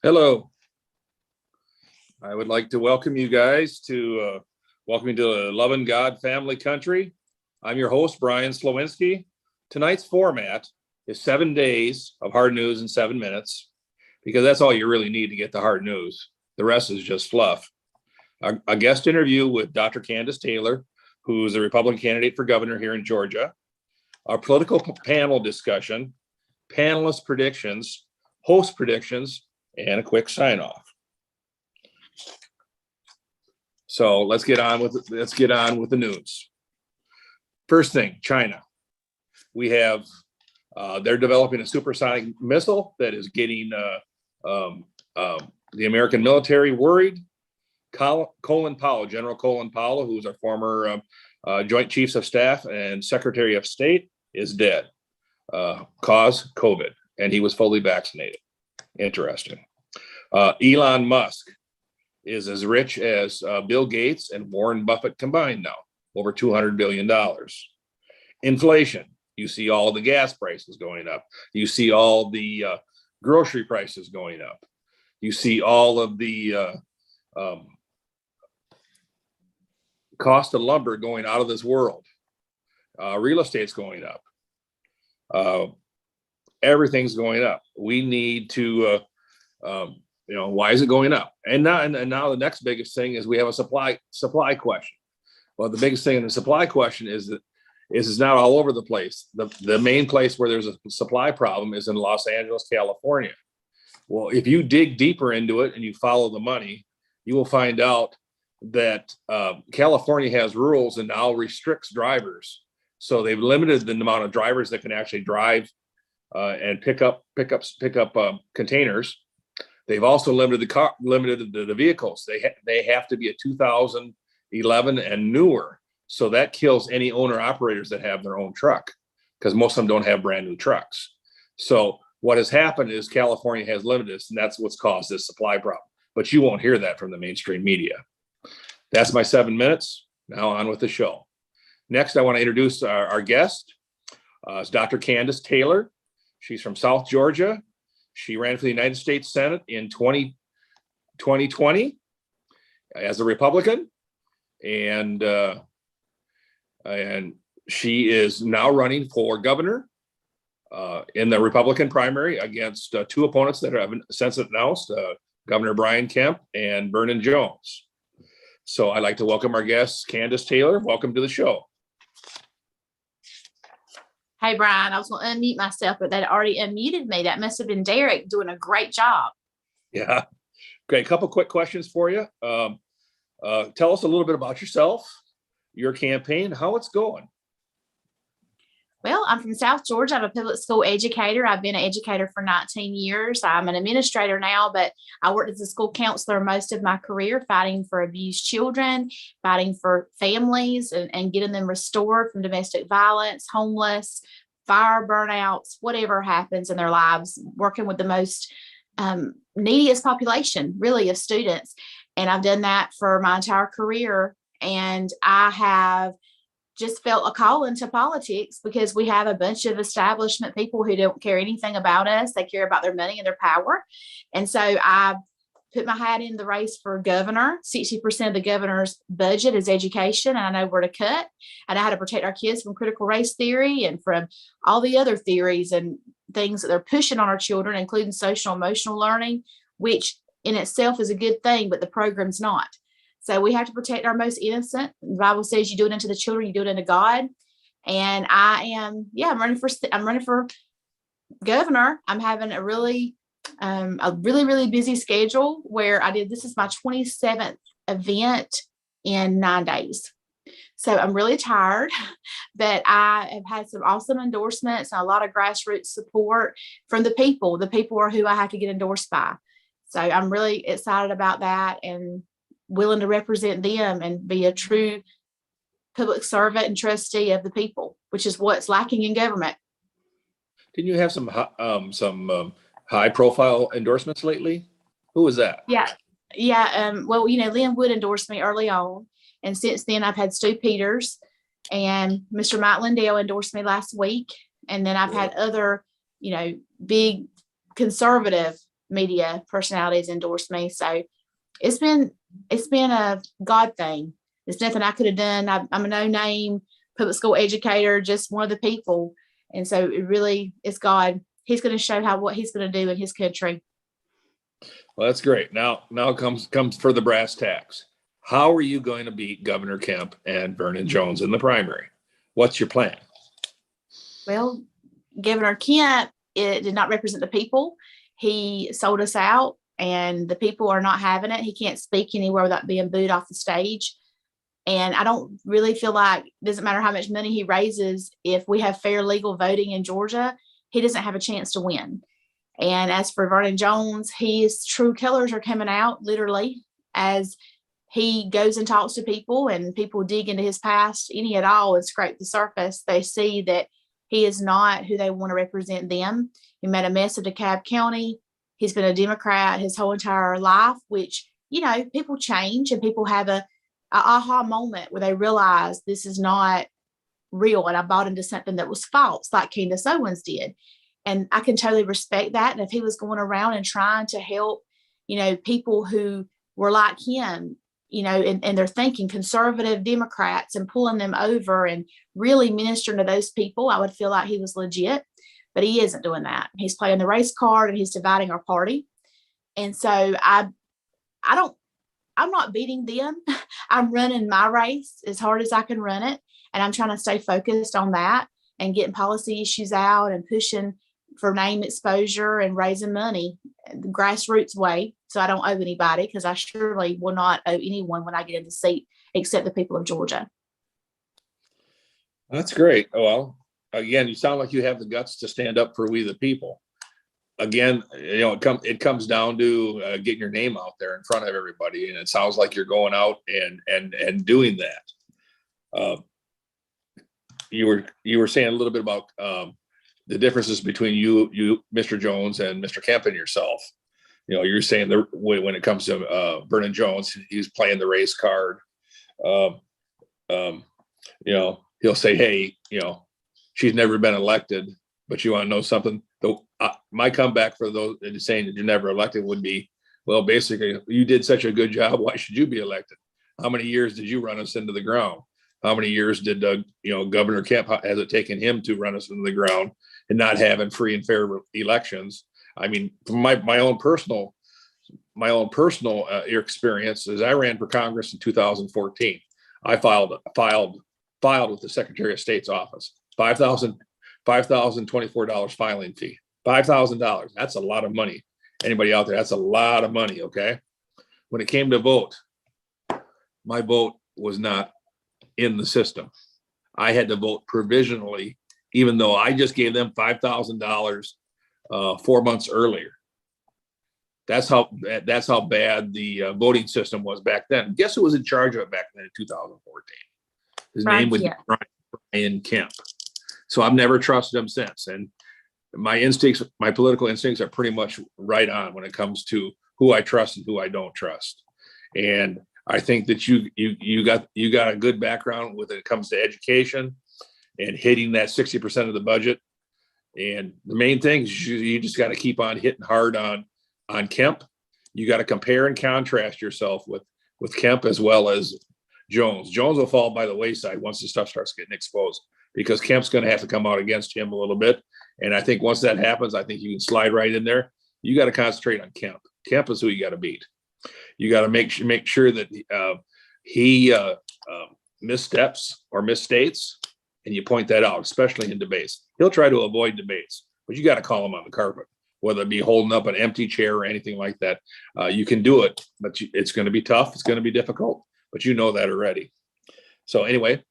Hello. I would like to welcome you guys to welcome you to Lovin GodFamilyCountry. I'm your host, Brian Slowinski. Tonight's format is 7 days of hard news in 7 minutes, because that's all you really need to get the hard news. The rest is just fluff. A guest interview with Dr. Candace Taylor, who's a Republican candidate for governor here in Georgia. Our political panel discussion, panelist predictions, host predictions, and a quick sign off. So let's get on with the news. First thing, China. We have they're developing a supersonic missile that is getting the American military worried. General Colin Powell, who's our former Joint Chiefs of Staff and Secretary of State, is dead. Cause COVID, and he was fully vaccinated. Interesting. Elon Musk is as rich as Bill Gates and Warren Buffett combined now, over $200 billion. Inflation, you see all the gas prices going up. You see all the grocery prices going up. You see all of the cost of lumber going out of this world. Real estate's going up. Everything's going up. We need to, why is it going up? And now the next biggest thing is we have a supply question. Well, the biggest thing in the supply question is that it's not all over the place. The main place where there's a supply problem is in Los Angeles, California. Well, if you dig deeper into it and you follow the money, you will find out that California has rules and now restricts drivers. So they've limited the amount of drivers that can actually drive and pick up containers. They've also limited the vehicles. They have to be a 2011 and newer. So that kills any owner operators that have their own truck, because most of them don't have brand new trucks. So what has happened is California has limited this, and that's what's caused this supply problem. But you won't hear that from the mainstream media. That's my 7 minutes. Now on with the show. Next, I want to introduce our guest. It's Dr. Candace Taylor. She's from South Georgia. She ran for the United States Senate in 2020 as a Republican, and she is now running for governor in the Republican primary against two opponents that have since announced, Governor Brian Kemp and Vernon Jones. So I'd like to welcome our guest, Candace Taylor. Welcome to the show. Hey, Brian, I was going to unmute myself, but that already unmuted me. That must have been Derek doing a great job. Yeah. Great. A couple quick questions for you. Tell us a little bit about yourself, your campaign, how it's going. Well, I'm from South Georgia. I'm a public school educator. I've been an educator for 19 years. I'm an administrator now, but I worked as a school counselor most of my career, fighting for abused children, fighting for families and getting them restored from domestic violence, homeless, fire burnouts, whatever happens in their lives, working with the most neediest population, really, of students. And I've done that for my entire career. And I have just felt a call into politics because we have a bunch of establishment people who don't care anything about us. They care about their money and their power. And so I put my hat in the race for governor. 60% of the governor's budget is education, and I know where to cut. I know how to protect our kids from critical race theory and from all the other theories and things that they're pushing on our children, including social emotional learning, which in itself is a good thing, but the program's not. So we have to protect our most innocent. The Bible says you do it unto the children, you do it unto God. And I'm running for governor. I'm having a really busy schedule where this is my 27th event in 9 days. So I'm really tired, but I have had some awesome endorsements and a lot of grassroots support from the people. The people are who I have to get endorsed by. So I'm really excited about that and willing to represent them and be a true public servant and trustee of the people, which is what's lacking in government. Didn't you have some high profile endorsements lately? Who was that? Yeah. Well, Lynn Wood endorsed me early on. And since then I've had Stu Peters and Mr. Mike Lindell endorsed me last week. And then I've had other, big conservative media personalities endorse me. So it's been a God thing. It's nothing I could have done. I'm a no-name public school educator, just one of the people. And so it really is God. He's going to show what he's going to do in his country. Well, that's great. Now comes for the brass tacks. How are you going to beat Governor Kemp and Vernon Jones in the primary? What's your plan? Well, Governor Kemp, it did not represent the people. He sold us out, and the people are not having it. He can't speak anywhere without being booed off the stage. And I don't really feel like it doesn't matter how much money he raises. If we have fair legal voting in Georgia, he doesn't have a chance to win. And as for Vernon Jones, his true colors are coming out literally as he goes and talks to people, and people dig into his past, any at all, and scrape the surface. They see that he is not who they want to represent them. He made a mess of DeKalb County. He's been a Democrat his whole entire life, which, people change and people have a aha moment where they realize this is not real. And I bought into something that was false, like Candace Owens did. And I can totally respect that. And if he was going around and trying to help, people who were like him, and they're thinking conservative Democrats and pulling them over and really ministering to those people, I would feel like he was legit, but he isn't doing that. He's playing the race card and he's dividing our party. And so I'm not beating them. I'm running my race as hard as I can run it. And I'm trying to stay focused on that and getting policy issues out and pushing for name exposure and raising money the grassroots way. So I don't owe anybody, because I surely will not owe anyone when I get in the seat except the people of Georgia. That's great. Well, again, you sound like you have the guts to stand up for we the people. Again, it comes down to getting your name out there in front of everybody, and it sounds like you're going out and doing that. You were saying a little bit about the differences between you, Mr. Jones, and Mr. Kemp and yourself. You're saying that when it comes to Vernon Jones, he's playing the race card. He'll say, "Hey, she's never been elected, but you want to know something?" My comeback for those saying that you're never elected would be, well, basically, you did such a good job. Why should you be elected? How many years did you run us into the ground? How many years did Governor Kemp has it taken him to run us into the ground and not having free and fair elections? I mean, from my own personal experience, as I ran for Congress in 2014, I filed with the Secretary of State's office, $5,024 filing fee, $5,000. That's a lot of money. Anybody out there? That's a lot of money. Okay. When it came to vote, my vote was not in the system. I had to vote provisionally, even though I just gave them $5,000 4 months earlier. That's how bad the voting system was back then. Guess who was in charge of it back then in 2014? His name was Brian Kemp. So I've never trusted him since. And my political instincts are pretty much right on when it comes to who I trust and who I don't trust. And I think that you got a good background when it comes to education and hitting that 60% of the budget. And the main thing is you just got to keep on hitting hard on Kemp. You got to compare and contrast yourself with Kemp as well as Jones. Jones will fall by the wayside once the stuff starts getting exposed, because Kemp's going to have to come out against him a little bit. And I think once that happens, I think you can slide right in there. You got to concentrate on Kemp. Kemp is who you got to beat. You got to make sure that he missteps or misstates, and you point that out, especially in debates. He'll try to avoid debates, but you got to call him on the carpet, whether it be holding up an empty chair or anything like that. You can do it, but it's going to be tough. It's going to be difficult, but you know that already. So anyway,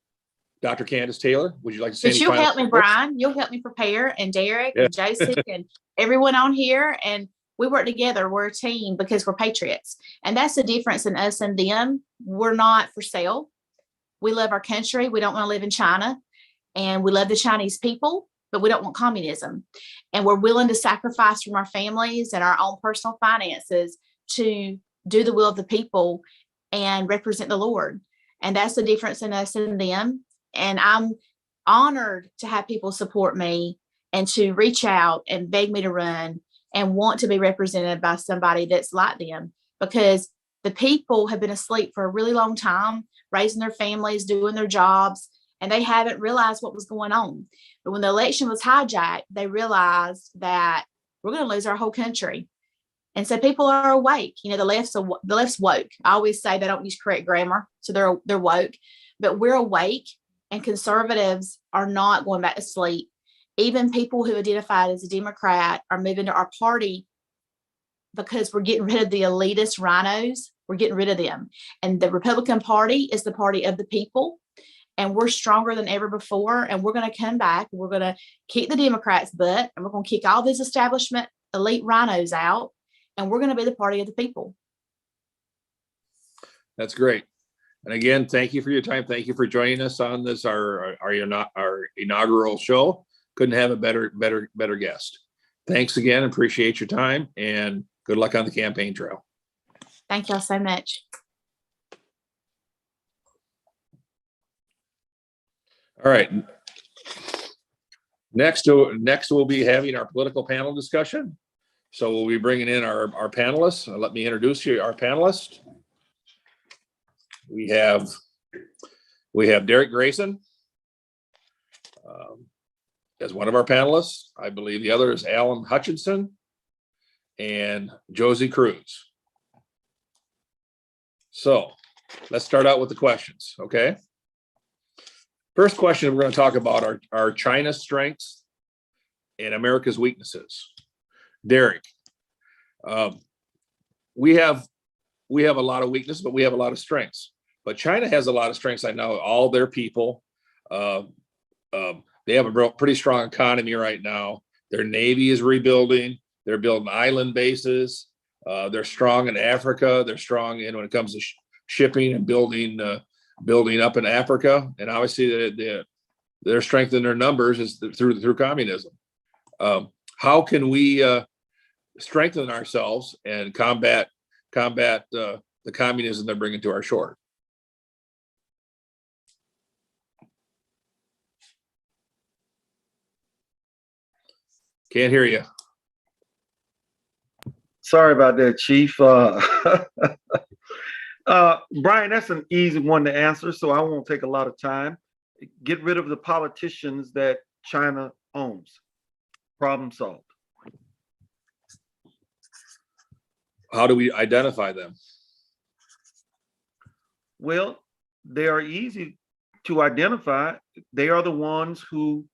Dr. Candace Taylor, would you like to say anything? But you'll help me, Brian. You'll help me prepare, and Derek and Joseph and everyone on here. And we work together. We're a team because we're patriots. And that's the difference in us and them. We're not for sale. We love our country. We don't want to live in China. And we love the Chinese people, but we don't want communism. And we're willing to sacrifice from our families and our own personal finances to do the will of the people and represent the Lord. And that's the difference in us and them. And I'm honored to have people support me and to reach out and beg me to run and want to be represented by somebody that's like them, because the people have been asleep for a really long time, raising their families, doing their jobs, and they haven't realized what was going on. But when the election was hijacked, they realized that we're going to lose our whole country. And so people are awake. You know, the left's woke. I always say they don't use correct grammar, so they're woke. But we're awake, and conservatives are not going back to sleep. Even people who identified as a Democrat are moving to our party because we're getting rid of the elitist rhinos. We're getting rid of them. And the Republican Party is the party of the people. And we're stronger than ever before. And we're going to come back. We're going to kick the Democrats' butt. And we're going to kick all these establishment elite rhinos out. And we're going to be the party of the people. That's great. And again, thank you for your time. Thank you for joining us on this, our inaugural show. Couldn't have a better guest. Thanks again. Appreciate your time, and good luck on the campaign trail. Thank y'all so much. All right. Next we'll be having our political panel discussion. So we'll be bringing in our panelists. Let me introduce you our panelists. We have Derek Grayson as one of our panelists. I believe the other is Alan Hutchinson and Josie Cruz. So let's start out with the questions, okay? First question, we're going to talk about our China's strengths and America's weaknesses. Derek, we have a lot of weaknesses, but we have a lot of strengths. But China has a lot of strengths. I know all their people, they have a pretty strong economy right now. Their Navy is rebuilding. They're building island bases. They're strong in Africa. They're strong in when it comes to shipping and building up in Africa. And obviously, their strength in their numbers is through communism. How can we strengthen ourselves and combat the communism they're bringing to our shore? Can't hear you. Sorry about that, Chief. Brian, that's an easy one to answer, so I won't take a lot of time. Get rid of the politicians that China owns. Problem solved. How do we identify them? Well, they are easy to identify. They are the ones who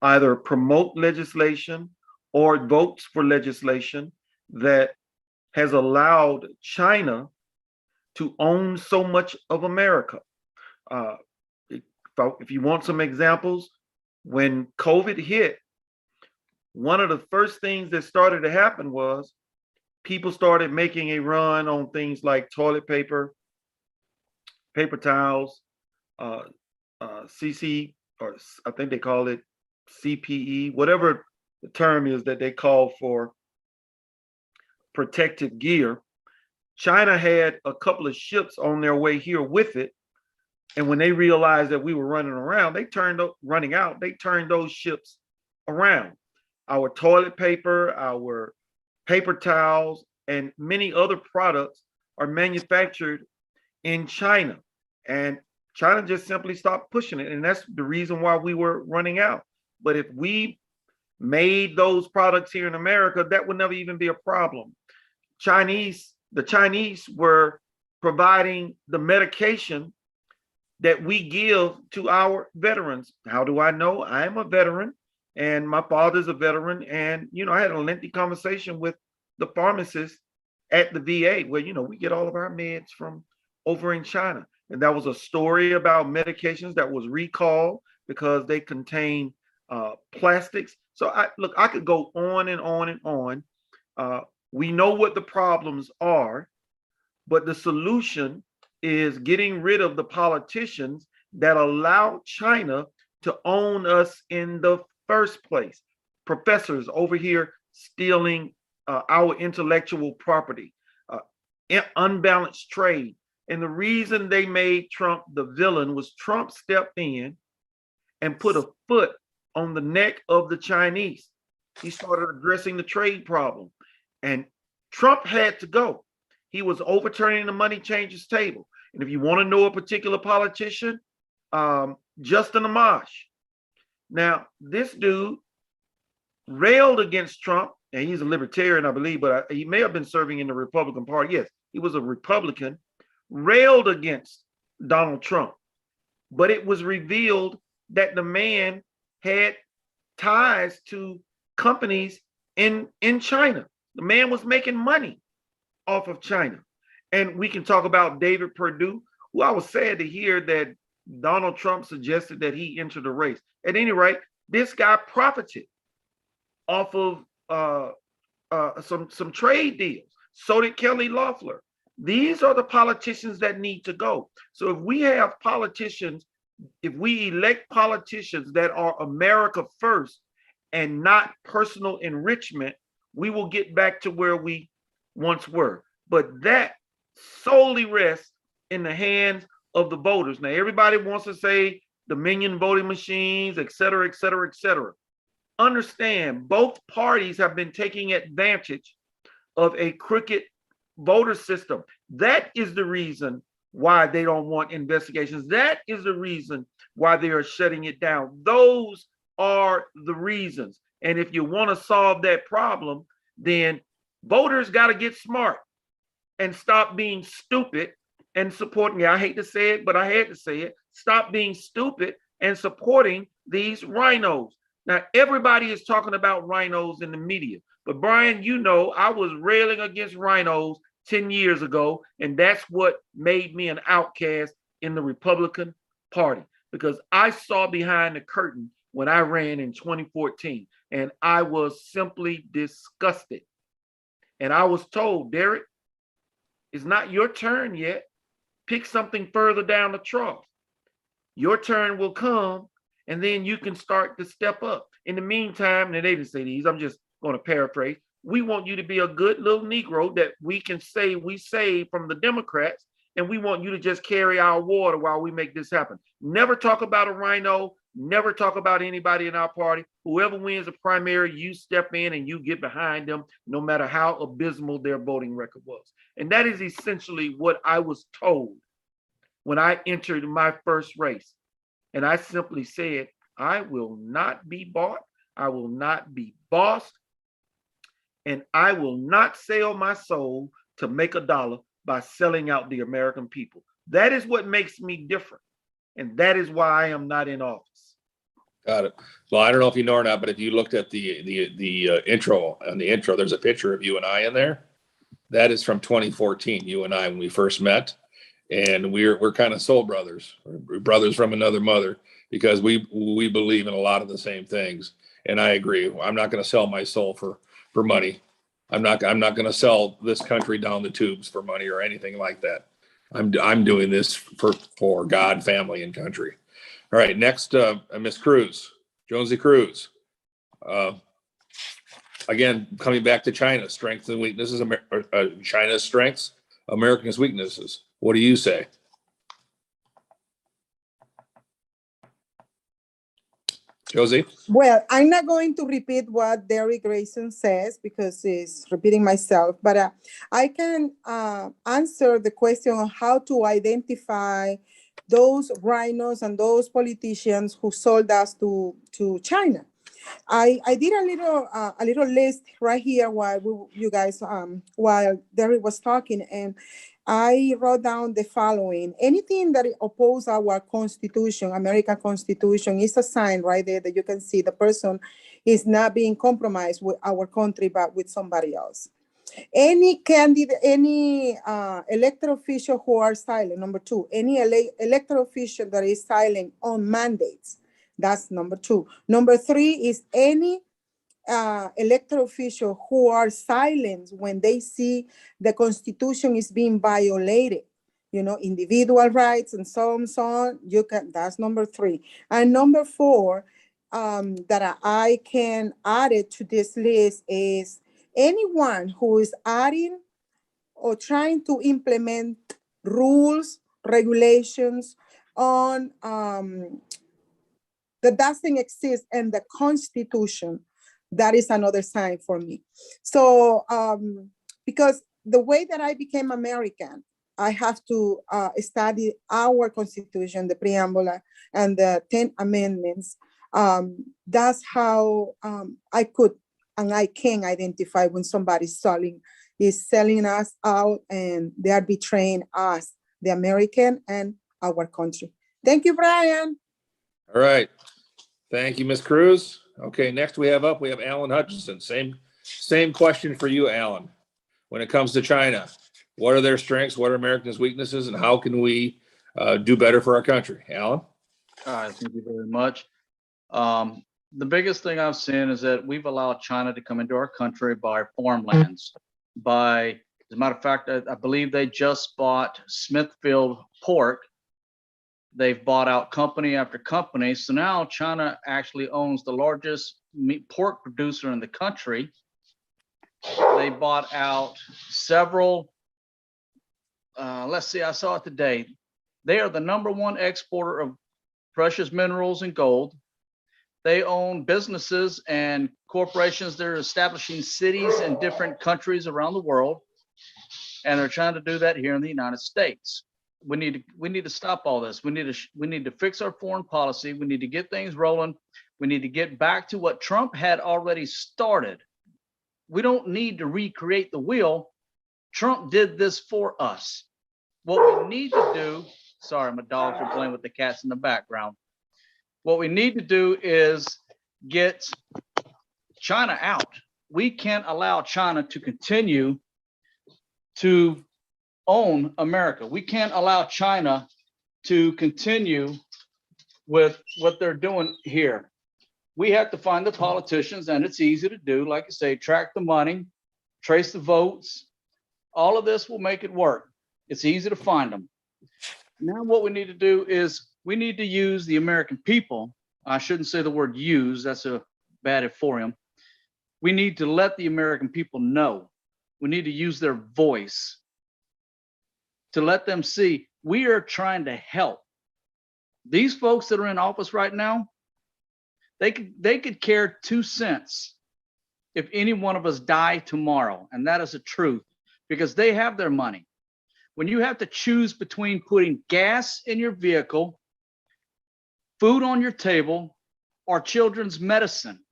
either promote legislation or votes for legislation that has allowed China to own so much of America. If you want some examples, when COVID hit, one of the first things that started to happen was people started making a run on things like toilet paper, paper towels, CC, or I think they call it CPE, whatever the term is that they call for protective gear. China had a couple of ships on their way here with it. And when they realized that we were running out, they turned those ships around. Our toilet paper, our paper towels, and many other products are manufactured in China. And China just simply stopped pushing it. And that's the reason why we were running out. But if we made those products here in America, that would never even be a problem. The Chinese were providing the medication that we give to our veterans. How do I know? I'm a veteran and my father's a veteran. And, I had a lengthy conversation with the pharmacist at the VA where, we get all of our meds from over in China. And that was a story about medications that was recalled because they contain plastics. So I could go on and on and on. We know what the problems are, but the solution is getting rid of the politicians that allow China to own us in the first place. Professors over here stealing our intellectual property, unbalanced trade. And the reason they made Trump the villain was Trump stepped in and put a foot on the neck of the Chinese. He started addressing the trade problem. And Trump had to go. He was overturning the money changers table. And if you want to know a particular politician, Justin Amash. Now, this dude railed against Trump, and he's a libertarian, I believe, but he may have been serving in the Republican Party. Yes, he was a Republican, railed against Donald Trump. But it was revealed that the man had ties to companies in China. The man was making money off of China. And we can talk about David Perdue, who I was sad to hear that Donald Trump suggested that he enter the race. At any rate, this guy profited off of some trade deals. So did Kelly Loeffler. These are the politicians that need to go. So if we have politicians, if we elect politicians that are America first and not personal enrichment, we will get back to where we once were. But that solely rests in the hands of the voters. Now, everybody wants to say Dominion voting machines, et cetera, et cetera, et cetera. Understand, both parties have been taking advantage of a crooked voter system. That is the reason why they don't want investigations. That is the reason why they are shutting it down. Those are the reasons. And if you want to solve that problem, then voters got to get smart and stop being stupid and supporting. I hate to say it, but I had to say it. Stop being stupid and supporting these rhinos. Now, everybody is talking about rhinos in the media. But Brian, you know, I was railing against rhinos 10 years ago, and that's what made me an outcast in the Republican Party, because I saw behind the curtain when I ran in 2014, and I was simply disgusted. And I was told, Derek, it's not your turn yet. Pick something further down the trough. Your turn will come, and then you can start to step up. In the meantime, and they didn't say these, I'm just going to paraphrase. We want you to be a good little Negro that we can say we saved from the Democrats, and we want you to just carry our water while we make this happen. Never talk about a rhino, never talk about anybody in our party. Whoever wins the primary, you step in and you get behind them, no matter how abysmal their voting record was. And that is essentially what I was told when I entered my first race. And I simply said, I will not be bought, I will not be bossed, and I will not sell my soul to make a dollar by selling out the American people. That is what makes me different. And that is why I am not in office. Got it. Well, I don't know if you know or not, but if you looked at the intro, on the intro, there's a picture of you and I in there. That is from 2014, you and I, when we first met. And we're kind of soul brothers, we're brothers from another mother, because we believe in a lot of the same things. And I agree. I'm not going to sell my soul for money. I'm not going to sell this country down the tubes for money or anything like that. I'm doing this for God, family, and country. All right, next, Miss Cruz, Jonesy Cruz. Again, coming back to China, strengths and weaknesses, China's strengths, America's weaknesses. What do you say? Josie? Well, I'm not going to repeat what Derek Grayson says because it's repeating myself, but I can answer the question on how to identify those rhinos and those politicians who sold us to China. I did a little list right here while you guys while Derek was talking, and I wrote down the following: anything that opposes our Constitution, American Constitution, is a sign right there that you can see the person is not being compromised with our country, but with somebody else. Any candidate, any elected official who are silent. Number two, any elected official that is silent on mandates. That's number two. Number three is any elected official who are silent when they see the Constitution is being violated, you know, individual rights and so on. That's number three. And number four, that I can add it to this list is anyone who is adding or trying to implement rules, regulations on that doesn't exist in the Constitution, that is another sign for me. So because the way that I became American, I have to study our Constitution, the preamble, and the 10 amendments. That's how I could and I can identify when somebody's selling us out and they are betraying us, the American and our country. Thank you, Brian. All right. Thank you, Ms. Cruz. Okay, next we have Alan Hutchinson. Same question for you, Alan. When it comes to China, what are their strengths? What are Americans' weaknesses? And how can we do better for our country? Alan? All right, thank you very much. The biggest thing I've seen is that we've allowed China to come into our country by farmlands. As a matter of fact, I believe they just bought Smithfield Pork. They've bought out company after company. So now China actually owns the largest pork producer in the country. They bought out several, let's see, I saw it today. They are the #1 exporter of precious minerals and gold. They own businesses and corporations. They're establishing cities in different countries around the world. And they're trying to do that here in the United States. We need to stop all this. We need to fix our foreign policy. We need to get things rolling. We need to get back to what Trump had already started. We don't need to recreate the wheel. Trump did this for us. What we need to do, sorry, my dogs are playing with the cats in the background. What we need to do is get China out. We can't allow China to continue to own America. We can't allow China to continue with what they're doing here. We have to find the politicians, and it's easy to do. Like I say, track the money, trace the votes. All of this will make it work. It's easy to find them. Now what we need to do is we need to use the American people. I shouldn't say the word use, that's a bad euphorium. We need to let the American people know. We need to use their voice to let them see we are trying to help. These folks that are in office right now, they could care 2 cents if any one of us die tomorrow. And that is the truth, because they have their money. When you have to choose between putting gas in your vehicle, food on your table, or children's medicine,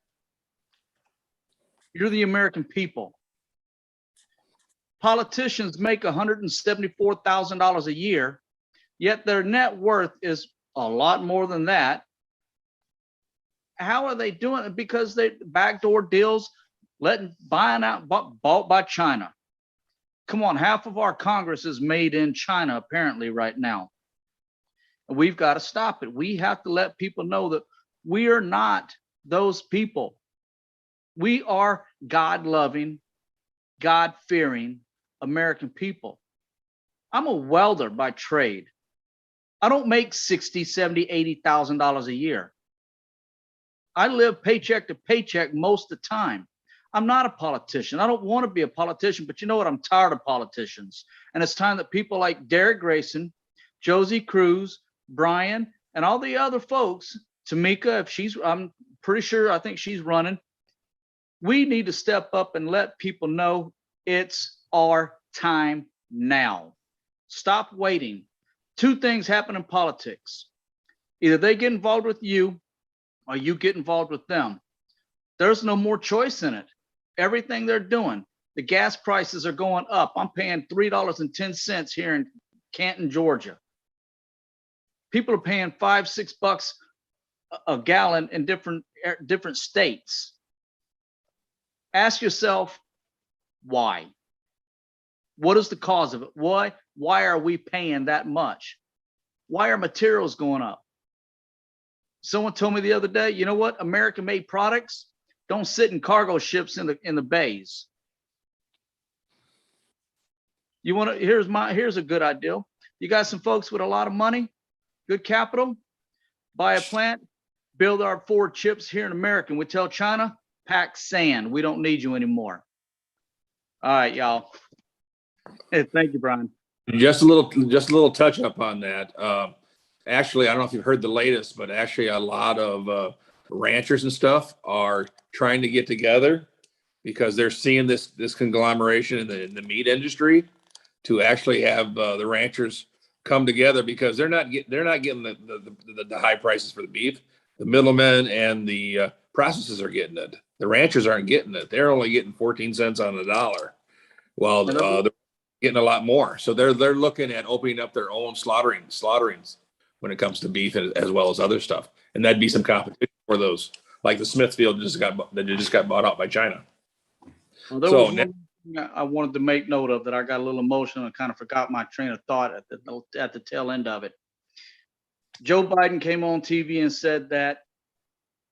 you're the American people. Politicians make $174,000 a year, yet their net worth is a lot more than that. How are they doing it? Because they backdoor deals, bought by China. Come on, half of our Congress is made in China apparently right now. We've got to stop it. We have to let people know that we are not those people. We are God-loving, God-fearing American people. I'm a welder by trade. I don't make $60,000, $70,000, $80,000 a year. I live paycheck to paycheck most of the time. I'm not a politician. I don't want to be a politician, but you know what? I'm tired of politicians. And it's time that people like Derek Grayson, Josie Cruz, Brian, and all the other folks, Tamika, I'm pretty sure, I think she's running. We need to step up and let people know it's our time now. Stop waiting. 2 things happen in politics. Either they get involved with you or you get involved with them. There's no more choice in it. Everything they're doing, the gas prices are going up. I'm paying $3.10 here in Canton, Georgia. People are paying $5, $6 a gallon in different states. Ask yourself, why? What is the cause of it? Why are we paying that much? Why are materials going up? Someone told me the other day, you know what? American-made products don't sit in cargo ships in the bays. You want to? Here's a good idea. You got some folks with a lot of money, good capital, buy a plant, build our Ford chips here in America. And we tell China, pack sand. We don't need you anymore. All right, y'all. Hey, thank you, Brian. Just a little touch up on that. Actually, I don't know if you've heard the latest, but actually a lot of ranchers and stuff are trying to get together because they're seeing this conglomeration in the meat industry to actually have the ranchers come together because they're not getting the high prices for the beef. The middlemen and the processors are getting it. The ranchers aren't getting it. They're only getting 14 cents on the dollar. Well, they're getting a lot more. So they're looking at opening up their own slaughterings when it comes to beef as well as other stuff. And that'd be some competition for those, like the Smithfield just got bought out by China. Well, there So was one thing I wanted to make note of that I got a little emotional and kind of forgot my train of thought at the tail end of it. Joe Biden came on TV and said that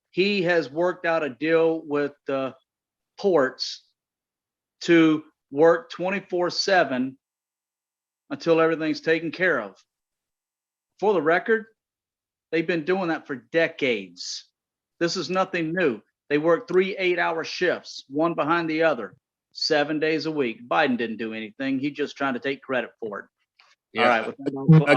he has worked out a deal with the ports to work 24/7 until everything's taken care of. For the record, they've been doing that for decades. This is nothing new. They work 3 8-hour shifts, one behind the other, 7 days a week. Biden didn't do anything. He's just trying to take credit for it. yeah. All right.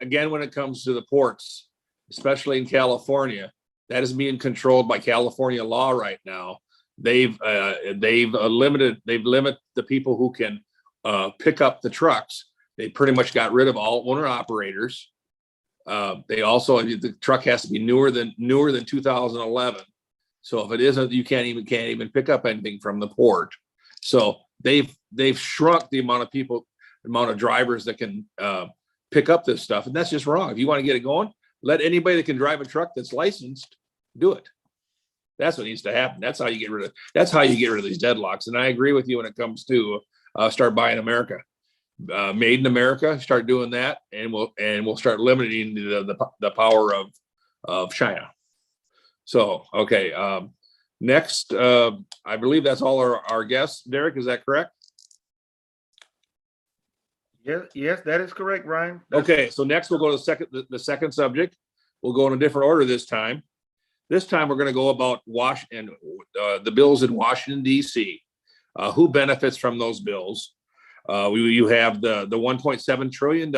Again, when it comes to the ports, especially in California, that is being controlled by California law right now. They've limited the people who can pick up the trucks. They pretty much got rid of all owner operators. They also, the truck has to be newer than 2011. So if it isn't, you can't even pick up anything from the port. So they've shrunk the amount of drivers that can pick up this stuff, and that's just wrong. If you want to get it going, let anybody that can drive a truck that's licensed do it. That's what needs to happen. That's how you get rid of these deadlocks. And I agree with you when it comes to start buying America, made in America. Start doing that, and we'll start limiting the power of China. So okay, next, I believe that's all our guests. Derek, is that correct? Yes, that is correct, Ryan. Okay, so next we'll go to the second subject. We'll go in a different order this time. This time we're going to go about the bills in Washington, D.C. Who benefits from those bills? You have the $1.7 trillion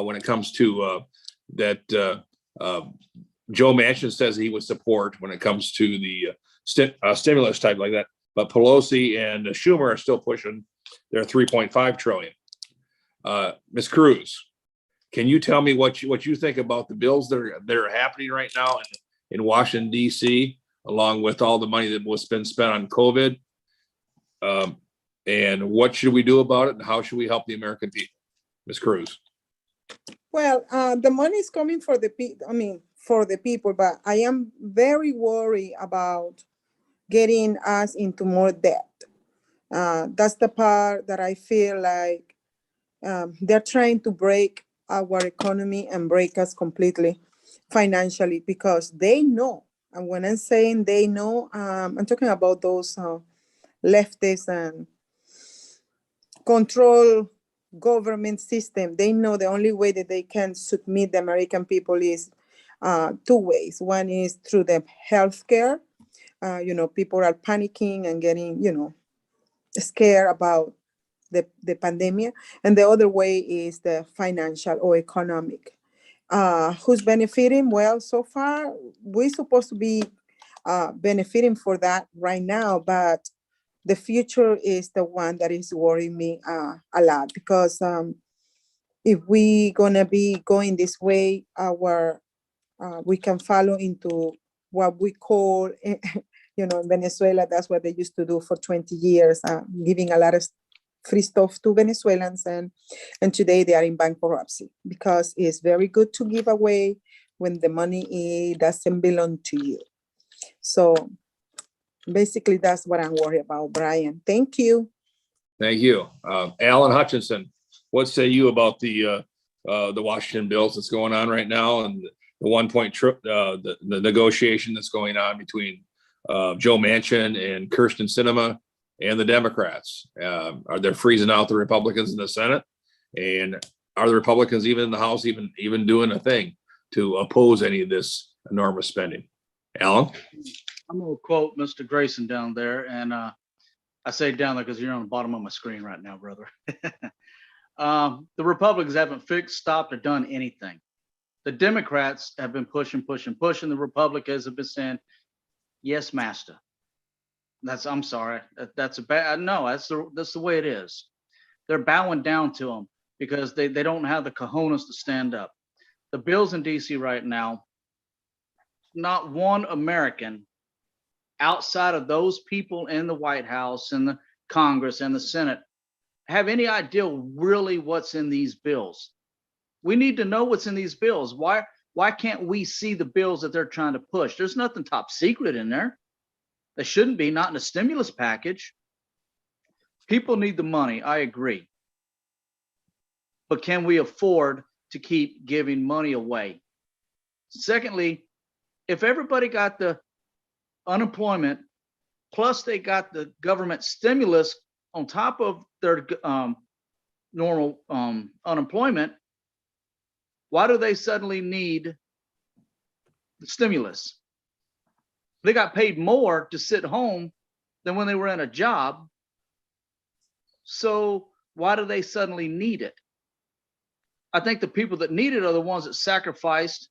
when it comes to that Joe Manchin says he would support when it comes to the stimulus type like that. But Pelosi and Schumer are still pushing their $3.5 trillion. Ms. Cruz, can you tell me what you think about the bills that are happening right now in Washington, D.C., along with all the money that was been spent on COVID? And what should we do about it, and how should we help the American people? Ms. Cruz. Well, the money is coming for the people, but I am very worried about getting us into more debt. That's the part that I feel like they're trying to break our economy and break us completely financially, because they know. And when I'm saying they know, I'm talking about those leftists and control government system. They know the only way that they can submit the American people is two ways. One is through the healthcare. People are panicking and getting, scared about the pandemic. And the other way is the financial or economic. Who's benefiting? Well, so far, we're supposed to be benefiting for that right now, but the future is the one that is worrying me a lot, because if we gonna be going this way, we can follow into what we call, in Venezuela, that's what they used to do for 20 years, giving a lot of free stuff to Venezuelans, and today they are in bankruptcy because it's very good to give away when the money doesn't belong to you. So basically, that's what I'm worried about, Brian. Thank you. Thank you. Alan Hutchinson, what say you about the Washington bills that's going on right now, and the the negotiation that's going on between Joe Manchin and Kirsten Sinema and the Democrats? Are they freezing out the Republicans in the Senate? And are the Republicans even in the House even doing a thing to oppose any of this enormous spending? Alan? I'm going to quote Mr. Grayson down there, and I say down there because you're on the bottom of my screen right now, brother. The Republicans haven't fixed, stopped, or done anything. The Democrats have been pushing. The Republicans have been saying, yes, master. I'm sorry. That's a bad, no, that's the way it is. They're bowing down to them because they don't have the cojones to stand up. The bills in DC right now, not one American outside of those people in the White House and the Congress and the Senate have any idea really what's in these bills. We need to know what's in these bills. Why can't we see the bills that they're trying to push? There's nothing top secret in there. There shouldn't be, not in a stimulus package. People need the money, I agree. But can we afford to keep giving money away? Secondly, if everybody got the unemployment, plus they got the government stimulus on top of their normal unemployment, why do they suddenly need the stimulus? They got paid more to sit home than when they were in a job. So why do they suddenly need it? I think the people that need it are the ones that sacrificed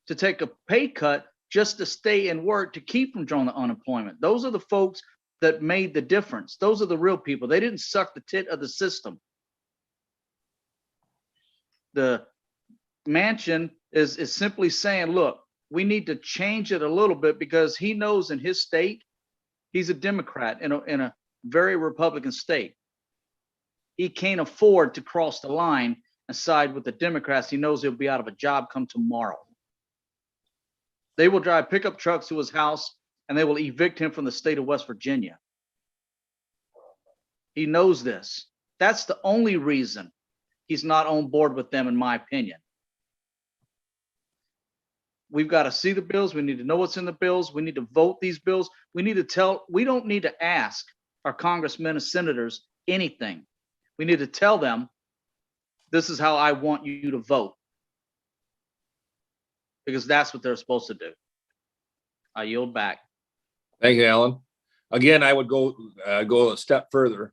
to take a pay cut just to stay and work to keep from drawing the unemployment. Those are the folks that made the difference. Those are the real people. They didn't suck the tit of the system. The Manchin is simply saying, look, we need to change it a little bit because he knows in his state, he's a Democrat in a very Republican state. He can't afford to cross the line and side with the Democrats. He knows he'll be out of a job come tomorrow. They will drive pickup trucks to his house and they will evict him from the state of West Virginia. He knows this. That's the only reason he's not on board with them, in my opinion. We've got to see the bills. We need to know what's in the bills. We need to vote these bills. We don't need to ask our congressmen and senators anything. We need to tell them, this is how I want you to vote. Because that's what they're supposed to do. I yield back. Thank you, Alan. Again, I would go a step further.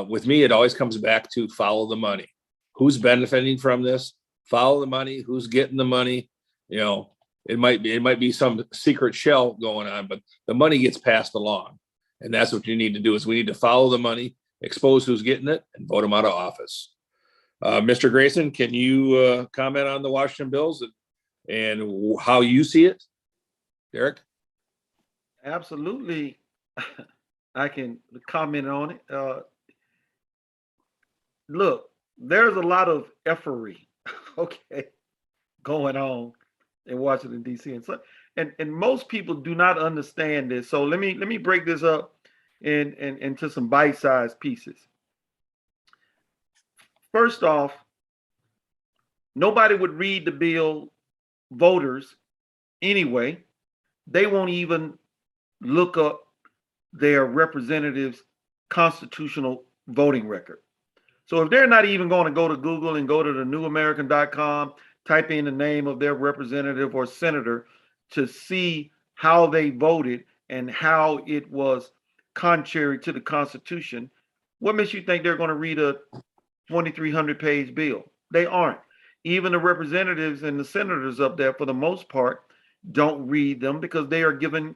With me, it always comes back to follow the money. Who's benefiting from this? Follow the money. Who's getting the money? You know, it might be some secret shell going on, but the money gets passed along. And that's what you need to do is we need to follow the money, expose who's getting it, and vote them out of office. Mr. Grayson, can you comment on the Washington bills and how you see it? Derek? Absolutely. I can comment on it. Look, there's a lot of effery, okay, going on in Washington, D.C. And most people do not understand this. So let me break this up into some bite-sized pieces. First off, nobody would read the bill, voters anyway. They won't even look up their representatives' constitutional voting record. So if they're not even going to go to Google and go to the newamerican.com, type in the name of their representative or senator to see how they voted and how it was contrary to the Constitution, what makes you think they're going to read a 2,300-page bill? They aren't. Even the representatives and the senators up there, for the most part, don't read them because they are given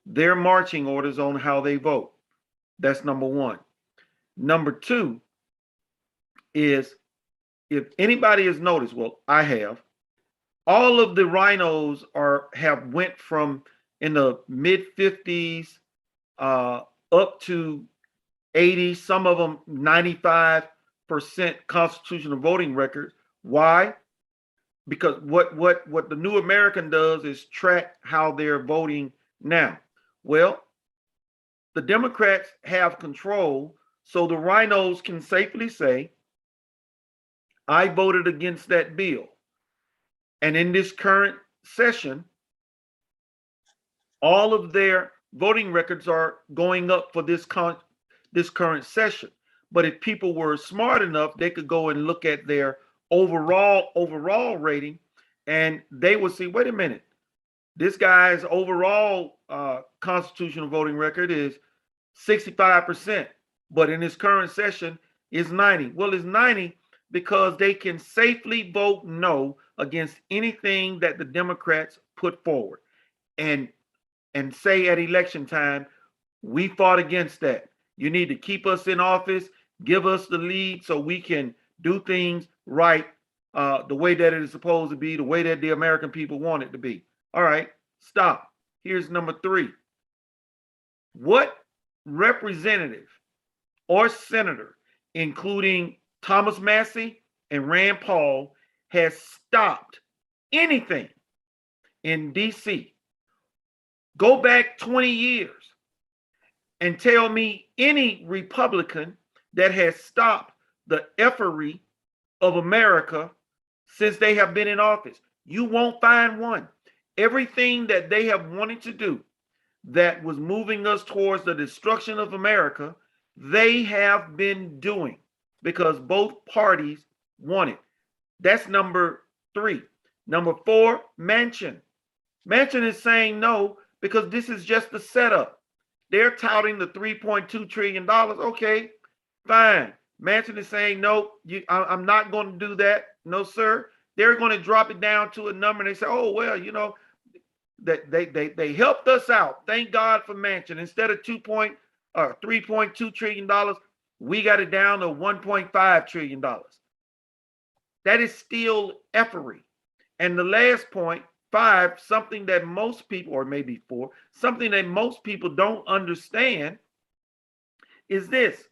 their marching orders on how they vote. That's number one. Number two is, if anybody has noticed, well, I have, all of the rhinos have went from in the mid 50s up to 80, some of them 95% constitutional voting record. Why? Because what the New American does is track how they're voting now. Well, the Democrats have control, so the rhinos can safely say, I voted against that bill. And in this current session, all of their voting records are going up for this current session. But if people were smart enough, they could go and look at their overall rating, and they would see, wait a minute, this guy's overall constitutional voting record is 65%, but in his current session is 90. Well, it's 90 because they can safely vote no against anything that the Democrats put forward and say at election time, we fought against that. You need to keep us in office, give us the lead so we can do things right, the way that it is supposed to be, the way that the American people want it to be. All right, stop. Here's number 3. What representative or senator, including Thomas Massey and Rand Paul, has stopped anything in DC? Go back 20 years and tell me any Republican that has stopped the effery of America since they have been in office. You won't find one. Everything that they have wanted to do that was moving us towards the destruction of America, they have been doing because both parties want it. That's number 3. Number 4, Manchin. Manchin is saying no because this is just the setup. They're touting the $3.2 trillion. Okay, fine. Manchin is saying, no, I'm not going to do that. No, sir. They're going to drop it down to a number and they say, oh, well, you know, that they helped us out. Thank God for Manchin. Instead of $3.2 trillion, we got it down to $1.5 trillion. That is still effery. And the last point, 5, something that most people, or maybe 4, something that most people don't understand is this.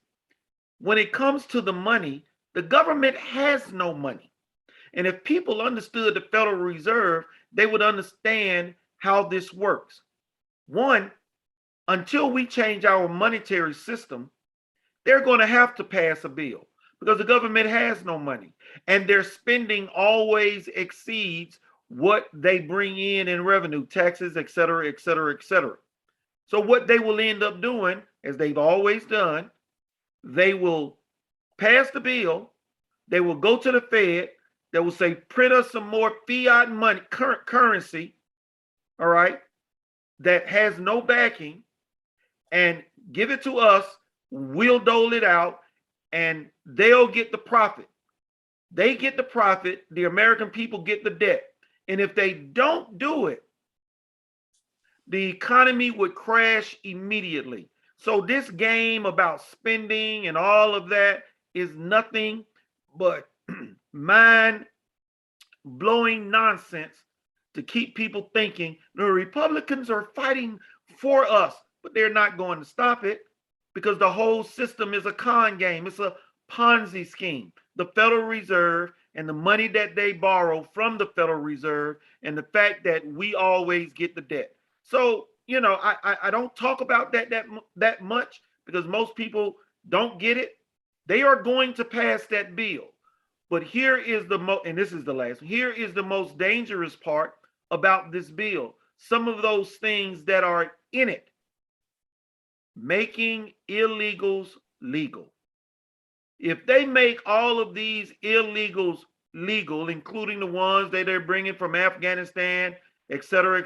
When it comes to the money, the government has no money. And if people understood the Federal Reserve, they would understand how this works. 1, until we change our monetary system, they're going to have to pass a bill because the government has no money and their spending always exceeds what they bring in revenue, taxes, et cetera, et cetera, et cetera. So what they will end up doing, as they've always done, they will pass the bill, they will go to the Fed, they will say, print us some more fiat money, current currency, all right, that has no backing, and give it to us, we'll dole it out, and they'll get the profit. They get the profit, the American people get the debt. And if they don't do it, the economy would crash immediately. So this game about spending and all of that is nothing but mind-blowing nonsense to keep people thinking the Republicans are fighting for us, but they're not going to stop it because the whole system is a con game. It's a Ponzi scheme. The Federal Reserve and the money that they borrow from the Federal Reserve and the fact that we always get the debt. So, you know, I don't talk about that much because most people don't get it. They are going to pass that bill. But here is and this is the last, here is the most dangerous part about this bill. Some of those things that are in it, making illegals legal. If they make all of these illegals legal, including the ones that they're bringing from Afghanistan, et cetera,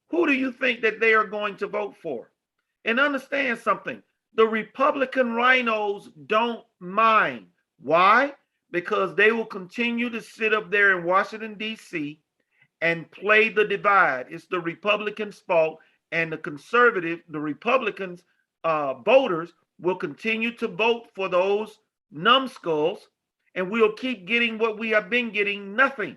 who do you think that they are going to vote for? And understand something, the Republican rhinos don't mind. Why? Because they will continue to sit up there in Washington, D.C. and play the divide. It's the Republicans' fault, and the Republicans voters will continue to vote for those numbskulls, and we'll keep getting what we have been getting, nothing.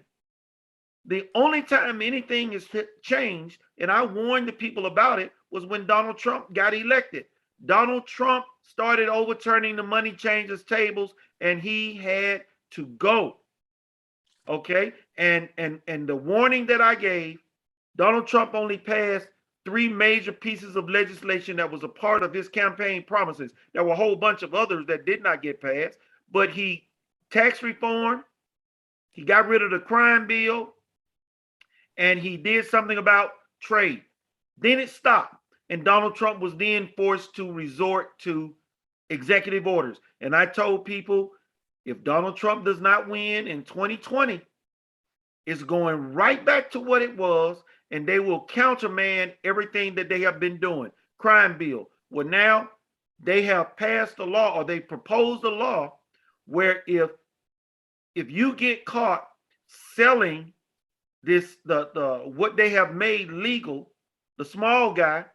The only time anything is changed, and I warned the people about it, was when Donald Trump got elected. Donald Trump started overturning the money changers' tables, and he had to go. Okay, and the warning that I gave, Donald Trump only passed 3 major pieces of legislation that was a part of his campaign promises. There were a whole bunch of others that did not get passed, but tax reform, he got rid of the crime bill, and he did something about trade. Then it stopped, and Donald Trump was then forced to resort to executive orders. And I told people, if Donald Trump does not win in 2020, it's going right back to what it was, and they will countermand everything that they have been doing. Crime bill. Well, now they have passed a law, or they proposed a law where if you get caught selling this, the what they have made legal, the small guy,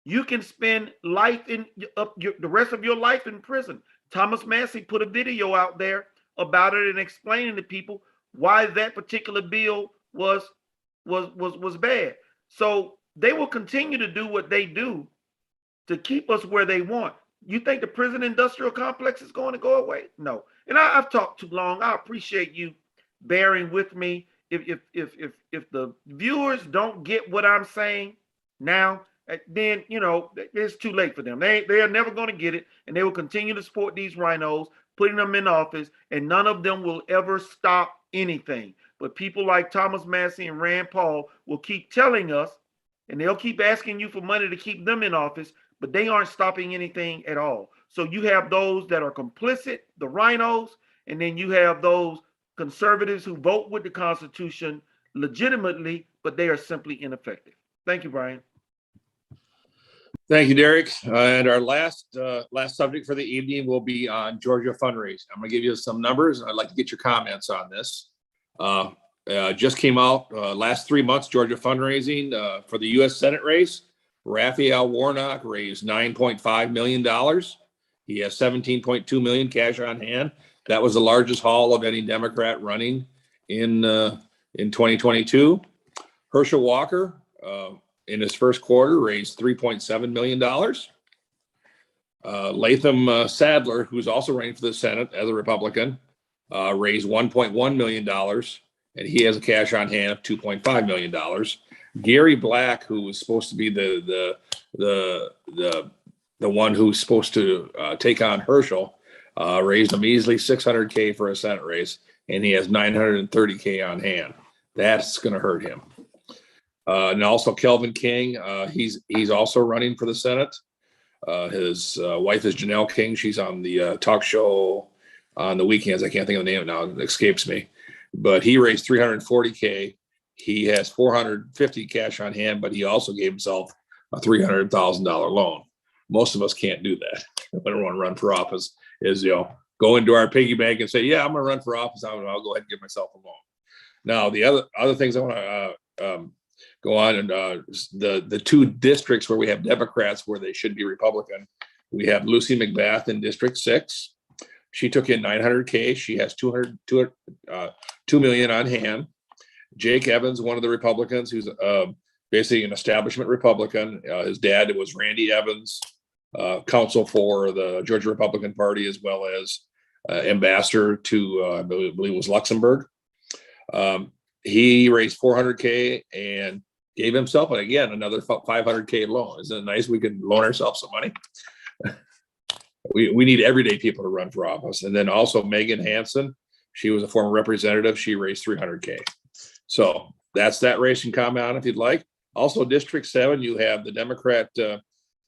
you can spend life in the rest of your life in prison. Thomas Massey put a video out there about it and explaining to people why that particular bill was bad. So they will continue to do what they do to keep us where they want. You think the prison industrial complex is going to go away? No. And I've talked too long. I appreciate you bearing with me. If the viewers don't get what I'm saying now, then it's too late for them. They are never going to get it, and they will continue to support these rhinos, putting them in office, and none of them will ever stop anything. But people like Thomas Massey and Rand Paul will keep telling us, and they'll keep asking you for money to keep them in office, but they aren't stopping anything at all. So you have those that are complicit, the rhinos, and then you have those conservatives who vote with the Constitution legitimately, but they are simply ineffective. Thank you, Brian. Thank you, Derek. And our last subject for the evening will be on Georgia fundraising. I'm going to give you some numbers, and I'd like to get your comments on this. Just came out last 3 months, Georgia fundraising for the U.S. Senate race. Raphael Warnock raised $9.5 million. He has $17.2 million cash on hand. That was the largest haul of any Democrat running in 2022. Herschel Walker, in his first quarter, raised $3.7 million. Latham Sadler, who's also running for the Senate as a Republican, raised $1.1 million, and he has a cash on hand of $2.5 million. Gary Black, who was supposed to be the one who's supposed to take on Herschel, raised a measly $600K for a Senate race, and he has $930K on hand. That's going to hurt him. And also Kelvin King, he's also running for the Senate. His wife is Janelle King. She's on the talk show on the weekends. I can't think of the name now. It escapes me. But he raised $340K. He has $450 cash on hand, but he also gave himself a $300,000 loan. Most of us can't do that. When we want to run for office is, go into our piggy bank and say, yeah, I'm going to run for office. I'll go ahead and give myself a loan. Now, the other things I want to go on, and the two districts where we have Democrats where they should be Republican, we have Lucy McBath in District 6. She took in $900K. She has $2 million on hand. Jake Evans, one of the Republicans, who's basically an establishment Republican. His dad was Randy Evans, counsel for the Georgia Republican Party, as well as ambassador to, I believe it was Luxembourg. He raised $400K and gave himself, again, another $500K loan. Isn't it nice we can loan ourselves some money? We need everyday people to run for office. And then also Megan Hansen, she was a former representative. She raised $300K. So that's that race. And comment on if you'd like. Also, District 7, you have the Democrat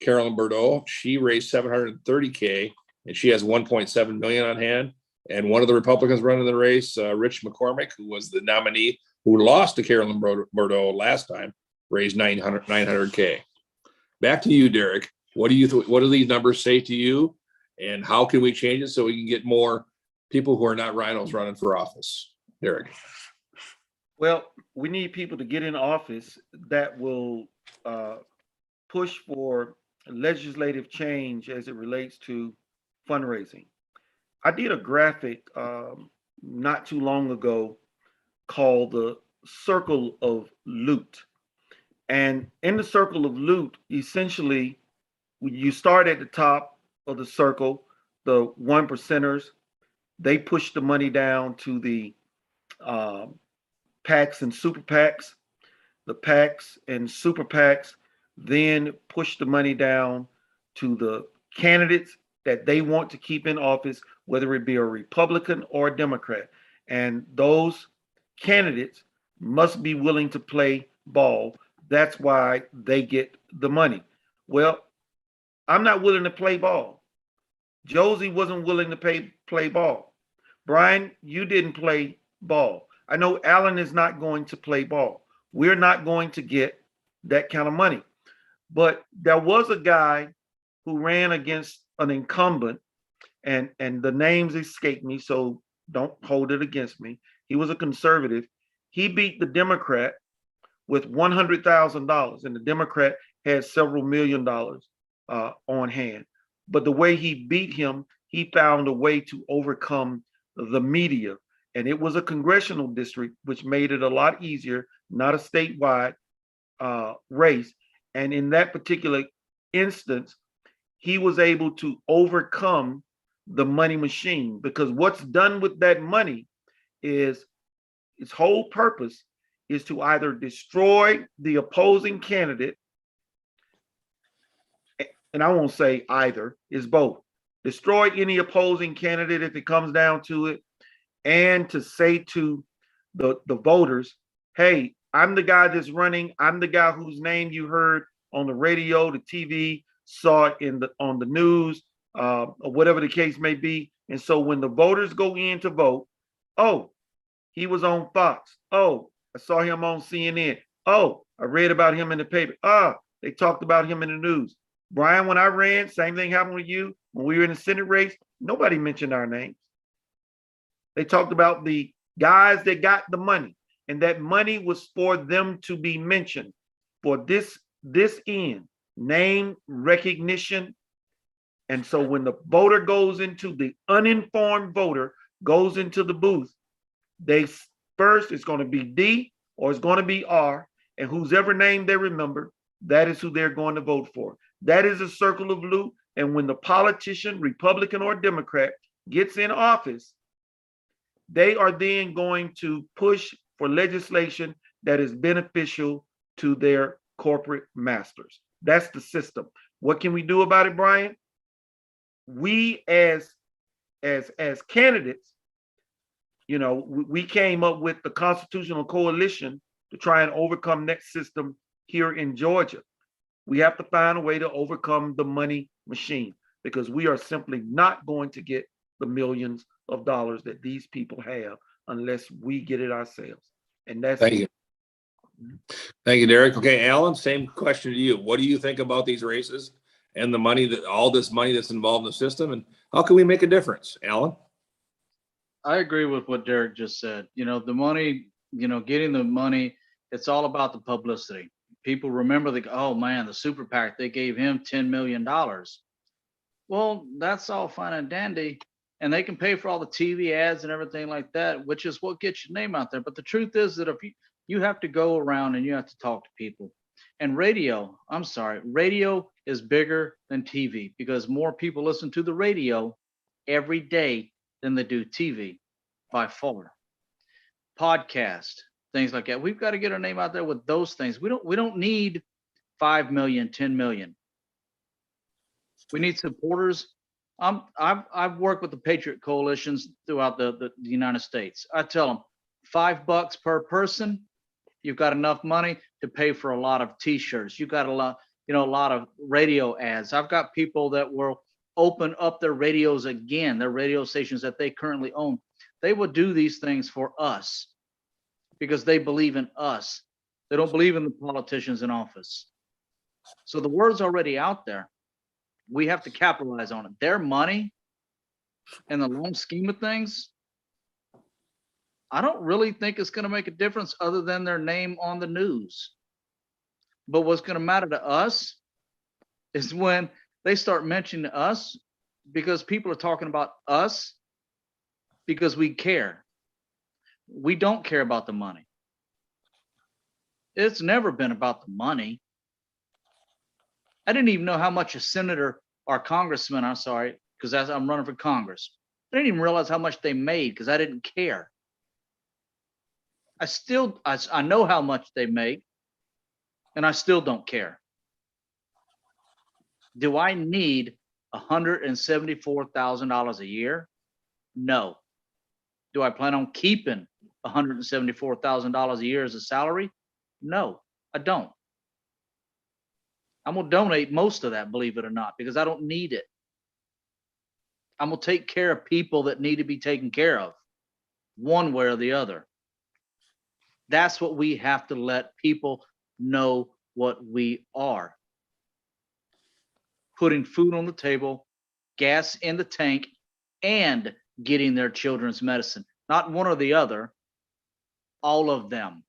Carolyn Bordeaux. She raised $730K, and she has $1.7 million on hand. And one of the Republicans running the race, Rich McCormick, who was the nominee who lost to Carolyn Bordeaux last time, raised $900K. Back to you, Derek. What do these numbers say to you, and how can we change it so we can get more people who are not rhinos running for office? Derek. Well, we need people to get in office that will push for legislative change as it relates to fundraising. I did a graphic not too long ago called the Circle of Loot. And in the Circle of Loot, essentially, you start at the top of the circle, the 1%ers, they push the money down to the PACs and super PACs. The PACs and super PACs then push the money down to the candidates that they want to keep in office, whether it be a Republican or a Democrat. And those candidates must be willing to play ball. That's why they get the money. Well, I'm not willing to play ball. Josie wasn't willing to play ball. Brian, you didn't play ball. I know Alan is not going to play ball. We're not going to get that kind of money. But there was a guy who ran against an incumbent, and the names escape me, so don't hold it against me. He was a conservative. He beat the Democrat with $100,000, and the Democrat had several $1,000,000 on hand. But the way he beat him, he found a way to overcome the media. And it was a congressional district, which made it a lot easier, not a statewide race. And in that particular instance, he was able to overcome the money machine, because what's done with that money is its whole purpose is to either destroy the opposing candidate, and I won't say either, it's both. Destroy any opposing candidate if it comes down to it, and to say to the voters, hey, I'm the guy that's running. I'm the guy whose name you heard on the radio, the TV, saw it on the news, or whatever the case may be. And so when the voters go in to vote, oh, he was on Fox. Oh, I saw him on CNN. Oh, I read about him in the paper. They talked about him in the news. Brian, when I ran, same thing happened with you. When we were in the Senate race, nobody mentioned our names. They talked about the guys that got the money, and that money was for them to be mentioned for this end, name recognition. And so when the voter goes into the uninformed voter goes into the booth, they first it's going to be D or it's going to be R, and whoever name they remember, that is who they're going to vote for. That is a circle of loop. And when the politician, Republican or Democrat, gets in office, they are then going to push for legislation that is beneficial to their corporate masters. That's the system. What can we do about it, Brian? We as candidates, we came up with the Constitutional Coalition to try and overcome that system here in Georgia. We have to find a way to overcome the money machine, because we are simply not going to get the millions of dollars that these people have unless we get it ourselves. And that's Thank you. Thank you, Derek. Okay, Alan, same question to you. What do you think about these races and the money, all this money that's involved in the system, and how can we make a difference? Alan? I agree with what Derek just said. The money, getting the money, it's all about the publicity. People remember oh man, the super PAC, they gave him $10 million. Well, that's all fine and dandy. And they can pay for all the TV ads and everything like that, which is what gets your name out there. But the truth is that if you have to go around and you have to talk to people. And radio is bigger than TV, because more people listen to the radio every day than they do TV, by far. Podcast, things like that. We've got to get our name out there with those things. We don't need 5 million, 10 million. We need supporters. I've worked with the Patriot coalitions throughout the United States. I tell them $5 per person, you've got enough money to pay for a lot of T-shirts. You've got a lot of radio ads. I've got people that will open up their radios again, their radio stations that they currently own. They will do these things for us because they believe in us. They don't believe in the politicians in office. So the word's already out there. We have to capitalize on it. Their money, in the long scheme of things, I don't really think it's going to make a difference other than their name on the news. But what's going to matter to us is when they start mentioning us, because people are talking about us because we care. We don't care about the money. It's never been about the money. I didn't even know how much a senator or congressman, because I'm running for Congress. I didn't even realize how much they made because I didn't care. I know how much they make, and I still don't care. Do I need $174,000 a year? No. Do I plan on keeping $174,000 a year as a salary? No, I don't. I'm going to donate most of that, believe it or not, because I don't need it. I'm going to take care of people that need to be taken care of, one way or the other. That's what we have to let people know what we are. Putting food on the table, gas in the tank, and getting their children's medicine. Not one or the other. all of them.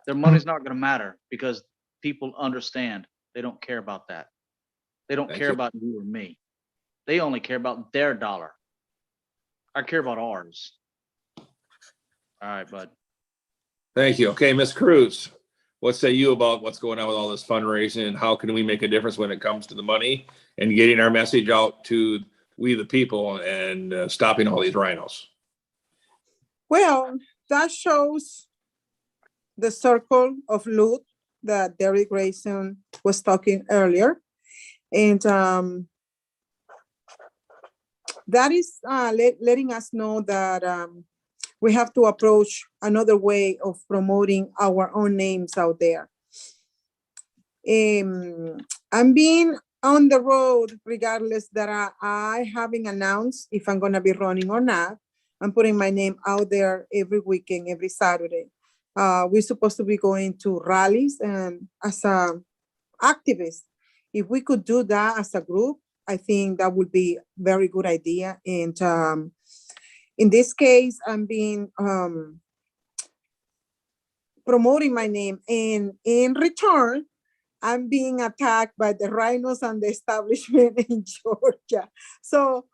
Their money's not going to matter because people understand they don't care about that. They don't Thank care you. about you or me. They only care about their dollar. I care about ours. All right, bud. Thank you. Okay, Ms. Cruz, what say you about what's going on with all this fundraising and how can we make a difference when it comes to the money and getting our message out to we the people and stopping all these rhinos? Well, that shows the circle of loot that Derek Grayson was talking earlier. And that is letting us know that we have to approach another way of promoting our own names out there. I'm being on the road regardless that I haven't announced if I'm gonna be running or not. I'm putting my name out there every weekend, every Saturday. We're supposed to be going to rallies and as a activist. If we could do that as a group, I think that would be a very good idea. And in this case, I'm being promoting my name, and in return, I'm being attacked by the rhinos and the establishment in Georgia. So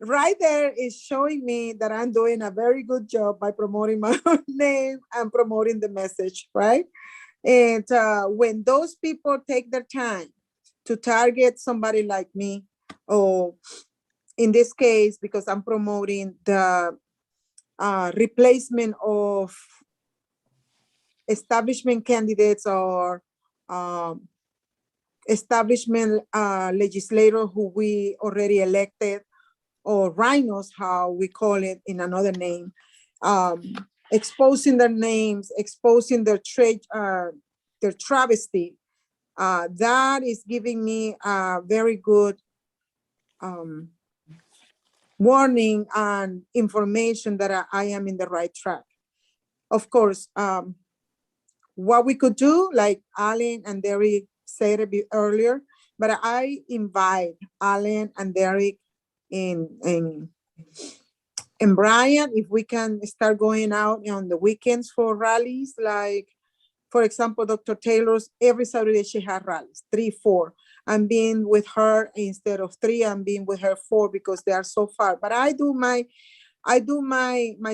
right there is showing me that I'm doing a very good job by promoting my own name and promoting the message, right? And when those people take their time to target somebody like me, or in this case, because I'm promoting the replacement of establishment candidates or establishment legislator who we already elected, or rhinos, how we call it in another name, exposing their names, exposing their trade, their travesty. That is giving me a very good warning and information that I am in the right track. Of course, what we could do, like Alan and Derek said a bit earlier, but I invite Alan and Derek and Brian, if we can start going out on the weekends for rallies, like, for example, Dr. Taylor's, every Saturday she had rallies, 3, 4. I'm being with her instead of 3, I'm being with her 4 because they are so far. But I do my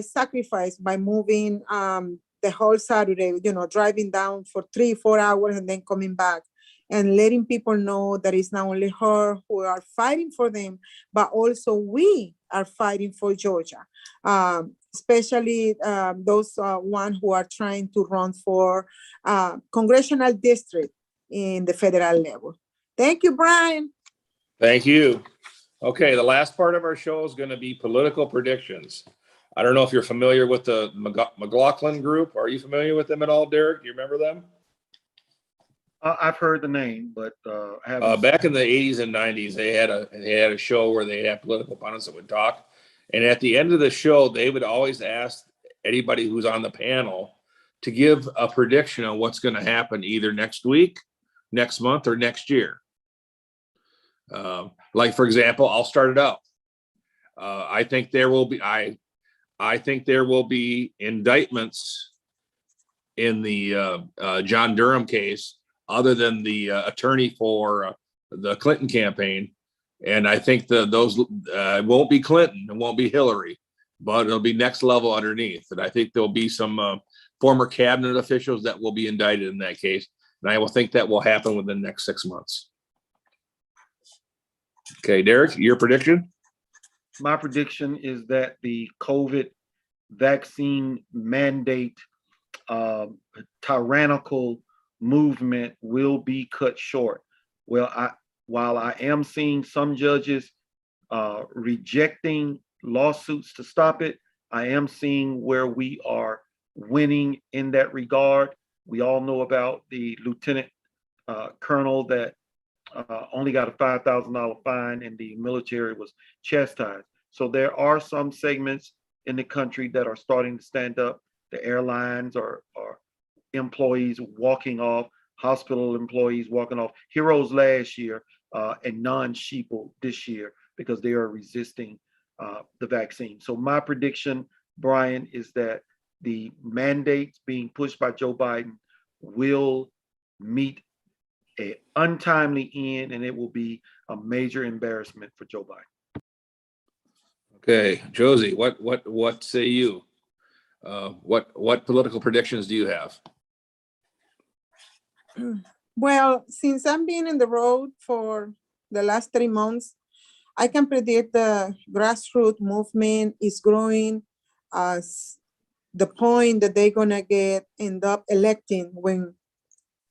sacrifice by moving the whole Saturday, driving down for 3, 4 hours and then coming back and letting people know that it's not only her who are fighting for them, but also we are fighting for Georgia, especially those one who are trying to run for congressional district in the federal level. Thank you, Brian. Thank you. Okay, the last part of our show is going to be political predictions. I don't know if you're familiar with the McLaughlin group. Are you familiar with them at all, Derek? Do you remember them? I've heard the name, but I haven't. Back in the 80s and 90s, they had a show where they had political pundits that would talk. And at the end of the show, they would always ask anybody who's on the panel to give a prediction on what's going to happen either next week, next month, or next year. Like, for example, I'll start it out. I think there will be indictments in the John Durham case, other than the attorney for the Clinton campaign. And I think those won't be Clinton, it won't be Hillary, but it'll be next level underneath. And I think there'll be some former cabinet officials that will be indicted in that case. And I will think that will happen within the next 6 months. Okay, Derek, your prediction? My prediction is that the COVID vaccine mandate tyrannical movement will be cut short. Well, while I am seeing some judges rejecting lawsuits to stop it, I am seeing where we are winning in that regard. We all know about the lieutenant colonel that only got a $5,000 fine and the military was chastised. So there are some segments in the country that are starting to stand up. The airlines are employees walking off, hospital employees walking off, heroes last year and non-sheeple this year because they are resisting the vaccine. So my prediction Brian, is that the mandates being pushed by Joe Biden will meet an untimely end, and it will be a major embarrassment for Joe Biden. Okay, Josie, what say you? What political predictions do you have? Well, since I'm being in the road for the last 3 months, I can predict the grassroots movement is growing as the point that they're gonna end up electing when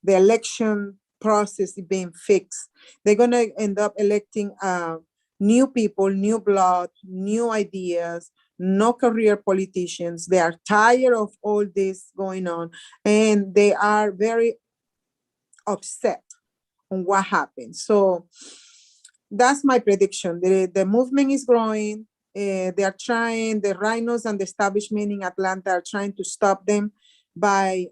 the election process is being fixed. They're gonna end up electing new people, new blood, new ideas, no career politicians. They are tired of all this going on, and they are very upset on what happened. So that's my prediction. The movement is growing. They are trying, the rhinos and the establishment in Atlanta are trying to stop them by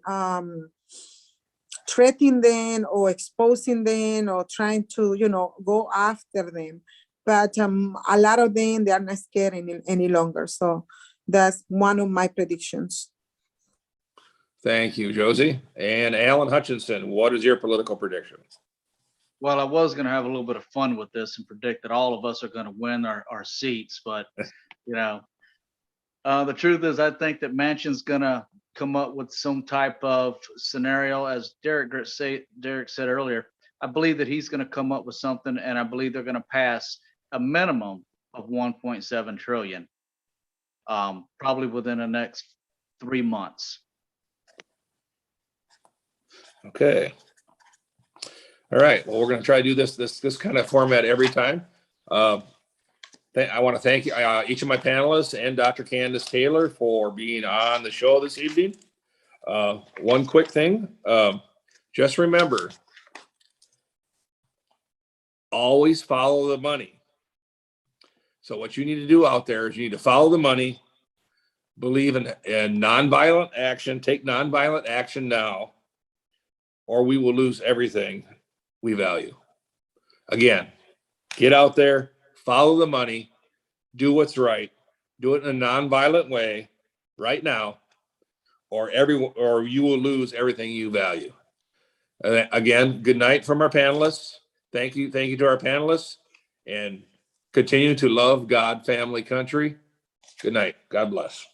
threatening them or exposing them or trying to, go after them. But a lot of them, they are not scared any longer. So that's one of my predictions. Thank you, Josie. And Alan Hutchinson, what is your political prediction? Well, I was going to have a little bit of fun with this and predict that all of us are going to win our seats, but the truth is, I think that Manchin's going to come up with some type of scenario, as Derek said earlier. I believe that he's going to come up with something, and I believe they're going to pass a minimum of 1.7 trillion, probably within the next 3 months. Okay. All right. Well, we're going to try to do this kind of format every time. I want to thank each of my panelists and Dr. Candace Taylor for being on the show this evening. One quick thing, just remember, always follow the money. So what you need to do out there is you need to follow the money, believe in nonviolent action, take nonviolent action now, or we will lose everything we value. Again, get out there, follow the money, do what's right, do it in a nonviolent way right now, or you will lose everything you value. Again, good night from our panelists. Thank you to our panelists, and continue to love God, family, country. Good night. God bless.